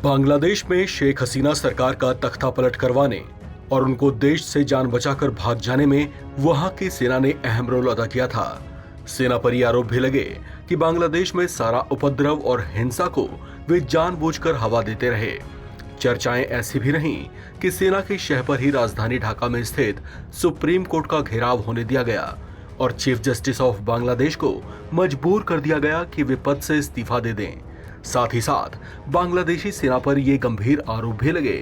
बांग्लादेश में शेख हसीना सरकार का तख्ता पलट करवाने और उनको देश से जान बचाकर भाग जाने में वहां की सेना ने अहम रोल अदा किया था। सेना पर यह आरोप भी लगे कि बांग्लादेश में सारा उपद्रव और हिंसा को वे जानबूझकर हवा देते रहे। चर्चाएं ऐसी भी रहीं कि सेना की शह पर ही राजधानी ढाका में स्थित सुप्रीम कोर्ट का घेराव होने दिया गया और चीफ जस्टिस ऑफ बांग्लादेश को मजबूर कर दिया गया कि वे पद से इस्तीफा दे दें। साथ ही साथ बांग्लादेशी सेना पर यह गंभीर आरोप भी लगे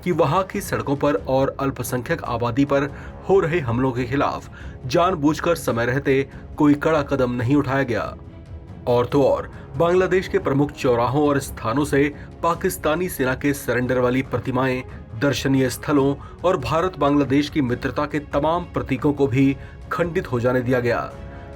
कि वहां की सड़कों पर और अल्पसंख्यक आबादी पर हो रहे हमलों के खिलाफ जानबूझकर समय रहते कोई कड़ा कदम नहीं उठाया गया। और तो और बांग्लादेश के प्रमुख चौराहों और स्थानों से पाकिस्तानी सेना के सरेंडर वाली प्रतिमाएं, दर्शनीय स्थलों और भारत बांग्लादेश की मित्रता के तमाम प्रतीकों को भी खंडित हो जाने दिया गया।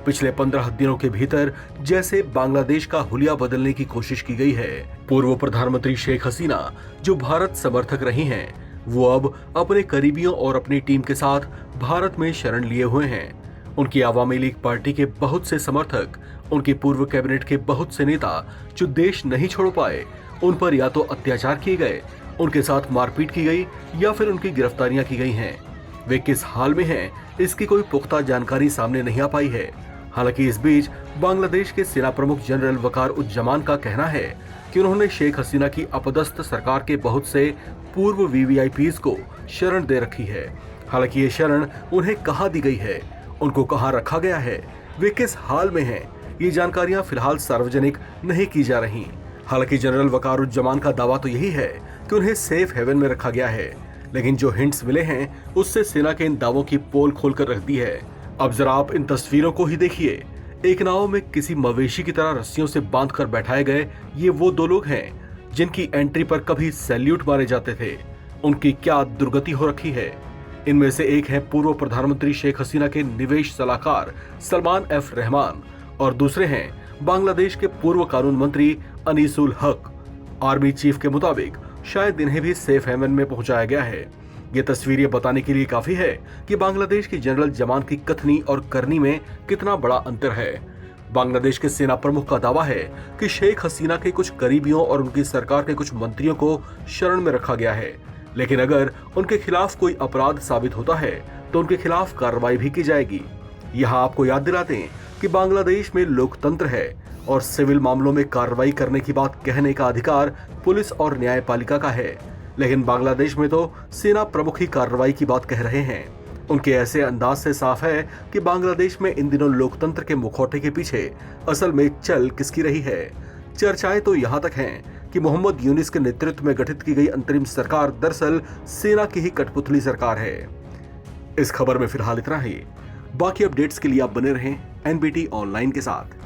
पिछले 15 दिनों के भीतर जैसे बांग्लादेश का हुलिया बदलने की कोशिश की गई है। पूर्व प्रधानमंत्री शेख हसीना जो भारत समर्थक रही हैं, वो अब अपने करीबियों और अपनी टीम के साथ भारत में शरण लिए हुए हैं। उनकी आवामी लीग पार्टी के बहुत से समर्थक, उनकी पूर्व कैबिनेट के बहुत से नेता जो देश नहीं छोड़ पाए, उन पर या तो अत्याचार किए गए, उनके साथ मारपीट की गई या फिर उनकी गिरफ्तारियां की गई हैं। वे किस हाल में हैं, इसकी कोई पुख्ता जानकारी सामने नहीं आ पाई है। हालांकि इस बीच बांग्लादेश के सेना प्रमुख जनरल वकार उज्जमान का कहना है कि उन्होंने शेख हसीना की अपदस्थ सरकार के बहुत से पूर्व वीवीआईपीज को शरण दे रखी है। हालांकि ये शरण उन्हें कहाँ दी गई है, उनको कहाँ रखा गया है, वे किस हाल में हैं, ये जानकारियां फिलहाल सार्वजनिक नहीं की जा रही। हालांकि जनरल वकार उज्जमान का दावा तो यही है कि उन्हें सेफ हेवन में रखा गया है, लेकिन जो हिंट्स मिले हैं उससे सेना के इन दावों की पोल खोलकर रख दी है। अब जरा आप इन तस्वीरों को ही देखिए। एक नाव में किसी मवेशी की तरह रस्सियों से बांधकर बैठाए गए ये वो दो लोग हैं जिनकी एंट्री पर कभी सैल्यूट मारे जाते थे। उनकी क्या दुर्गति हो रखी है। इनमें से एक है पूर्व प्रधानमंत्री शेख हसीना के निवेश सलाहकार सलमान एफ रहमान और दूसरे हैं बांग्लादेश के पूर्व कानून मंत्री अनीसुल हक। आर्मी चीफ के मुताबिक शायद इन्हें भी सेफ हेवन में पहुंचाया गया है। ये तस्वीर ये बताने के लिए काफी है कि बांग्लादेश की जनरल जमान की कथनी और करनी में कितना बड़ा अंतर है। बांग्लादेश के सेना प्रमुख का दावा है कि शेख हसीना के कुछ करीबियों और उनकी सरकार के कुछ मंत्रियों को शरण में रखा गया है, लेकिन अगर उनके खिलाफ कोई अपराध साबित होता है तो उनके खिलाफ कार्रवाई भी की जाएगी। यहाँ आपको याद दिलाते हैं कि बांग्लादेश में लोकतंत्र है और सिविल मामलों में कार्रवाई करने की बात कहने का अधिकार पुलिस और न्यायपालिका का है, लेकिन बांग्लादेश में तो सेना प्रमुख ही कार्रवाई की बात कह रहे हैं। उनके ऐसे अंदाज से साफ है कि बांग्लादेश में इन दिनों लोकतंत्र के मुखौटे के पीछे असल में चल किसकी रही है। चर्चाएं तो यहाँ तक हैं कि मोहम्मद यूनिस के नेतृत्व में गठित की गई अंतरिम सरकार दरअसल सेना की ही कठपुतली सरकार है। इस खबर में फिलहाल इतना ही। बाकी अपडेट्स के लिए आप बने रहें एनबीटी ऑनलाइन के साथ।